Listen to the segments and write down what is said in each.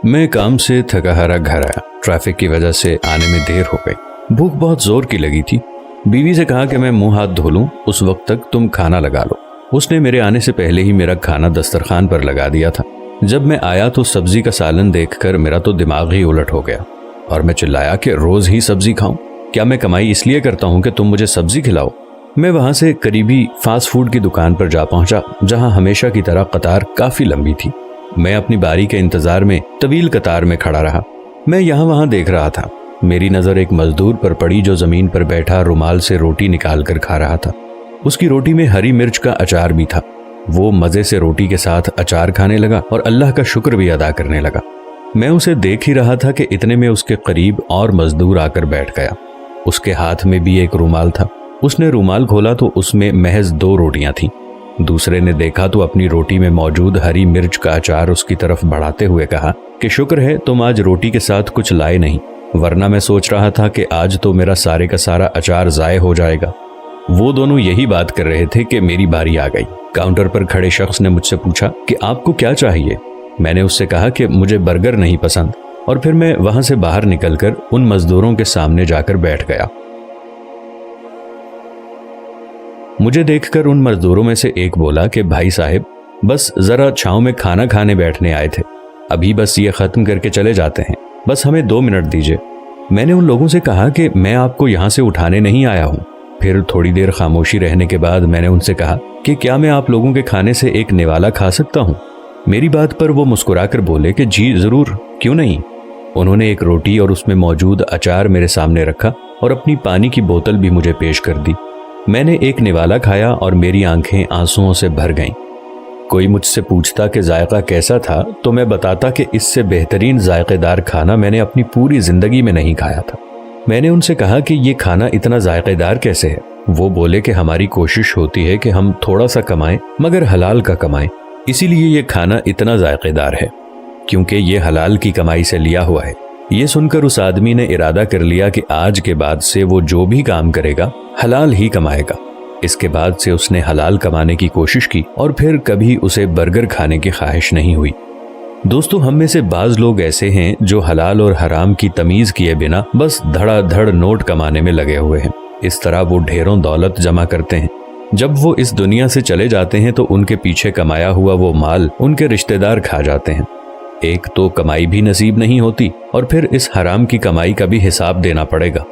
मैं काम से थका हारा घर आया। ट्रैफिक की वजह से आने में देर हो गई। भूख बहुत जोर की लगी थी। बीवी से कहा कि मैं मुंह हाथ धो लूं, उस वक्त तक तुम खाना लगा लो। उसने मेरे आने से पहले ही मेरा खाना दस्तरखान पर लगा दिया था। जब मैं आया तो सब्जी का सालन देखकर मेरा तो दिमाग ही उलट हो गया और मैं चिल्लाया कि रोज ही सब्जी खाऊं? क्या मैं कमाई इसलिए करता हूं कि तुम मुझे सब्जी खिलाओ? मैं वहां से करीबी फास्ट फूड की दुकान पर जा पहुंचा, जहां हमेशा की तरह कतार काफी लंबी थी। मैं अपनी बारी के इंतजार में तवील कतार में खड़ा रहा। मैं यहाँ वहां देख रहा था। मेरी नजर एक मजदूर पर पड़ी जो जमीन पर बैठा रुमाल से रोटी निकाल कर खा रहा था। उसकी रोटी में हरी मिर्च का अचार भी था। वो मजे से रोटी के साथ अचार खाने लगा और अल्लाह का शुक्र भी अदा करने लगा। मैं उसे देख ही रहा था कि इतने में उसके करीब और मजदूर आकर बैठ गया। उसके हाथ में भी एक रुमाल था। उसने रुमाल खोला तो उसमें महज 2 रोटियां थीं। दूसरे ने देखा तो अपनी रोटी में मौजूद हरी मिर्च का अचार उसकी तरफ बढ़ाते हुए कहा कि शुक्र है तुम आज रोटी के साथ कुछ लाए नहीं, वरना मैं सोच रहा था कि आज तो मेरा सारे का सारा अचार जाये हो जाएगा। वो दोनों यही बात कर रहे थे कि मेरी बारी आ गई। काउंटर पर खड़े शख्स ने मुझसे पूछा कि आपको क्या चाहिए? मैंने उससे कहा कि मुझे बर्गर नहीं पसंद, और फिर मैं वहां से बाहर निकलकर उन मजदूरों के सामने जाकर बैठ गया। मुझे देखकर उन मजदूरों में से एक बोला कि भाई साहब, बस जरा छांव में खाना खाने बैठने आए थे, अभी बस ये खत्म करके चले जाते हैं, बस हमें 2 मिनट दीजिए। मैंने उन लोगों से कहा कि मैं आपको यहाँ से उठाने नहीं आया हूँ। फिर थोड़ी देर खामोशी रहने के बाद मैंने उनसे कहा कि क्या मैं आप लोगों के खाने से एक निवाला खा सकता हूँ? मेरी बात पर वो मुस्कुराकर बोले कि जी जरूर, क्यों नहीं। उन्होंने एक रोटी और उसमें मौजूद अचार मेरे सामने रखा और अपनी पानी की बोतल भी मुझे पेश कर दी। मैंने एक निवाला खाया और मेरी आंखें आंसुओं से भर गईं। कोई मुझसे पूछता कि जायका कैसा था तो मैं बताता कि इससे बेहतरीन जायकेदार खाना मैंने अपनी पूरी जिंदगी में नहीं खाया था। मैंने उनसे कहा कि ये खाना इतना जायकेदार कैसे है? वो बोले कि हमारी कोशिश होती है कि हम थोड़ा सा कमाएं मगर हलाल का कमाएं, इसीलिए ये खाना इतना जायकेदार है, क्योंकि ये हलाल की कमाई से लिया हुआ है। ये सुनकर उस आदमी ने इरादा कर लिया कि आज के बाद से वो जो भी काम करेगा हलाल ही कमाएगा। इसके बाद से उसने हलाल कमाने की कोशिश की और फिर कभी उसे बर्गर खाने की ख्वाहिश नहीं हुई। दोस्तों, हम में से बाज लोग ऐसे हैं जो हलाल और हराम की तमीज किए बिना बस धड़ाधड़ नोट कमाने में लगे हुए हैं। इस तरह वो ढेरों दौलत जमा करते हैं। जब वो इस दुनिया से चले जाते हैं तो उनके पीछे कमाया हुआ वो माल उनके रिश्तेदार खा जाते हैं। एक तो कमाई भी नसीब नहीं होती और फिर इस हराम की कमाई का भी हिसाब देना पड़ेगा।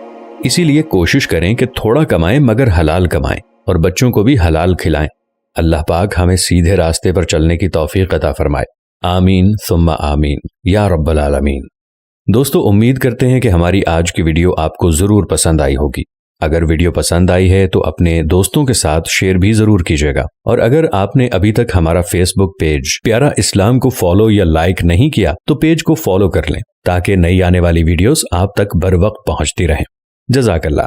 इसीलिए कोशिश करें कि थोड़ा कमाएं मगर हलाल कमाएं और बच्चों को भी हलाल खिलाएं। अल्लाह पाक हमें सीधे रास्ते पर चलने की तौफीक अता फरमाए। आमीन सुम्मा आमीन या रब्बल आलमीन। दोस्तों, उम्मीद करते हैं कि हमारी आज की वीडियो आपको जरूर पसंद आई होगी। अगर वीडियो पसंद आई है तो अपने दोस्तों के साथ शेयर भी जरूर कीजिएगा। और अगर आपने अभी तक हमारा फेसबुक पेज प्यारा इस्लाम को फॉलो या लाइक नहीं किया तो पेज को फॉलो कर लें ताकि नई आने वाली वीडियोस आप तक बर वक्त पहुंचती रहें। जज़ाकल्लाह।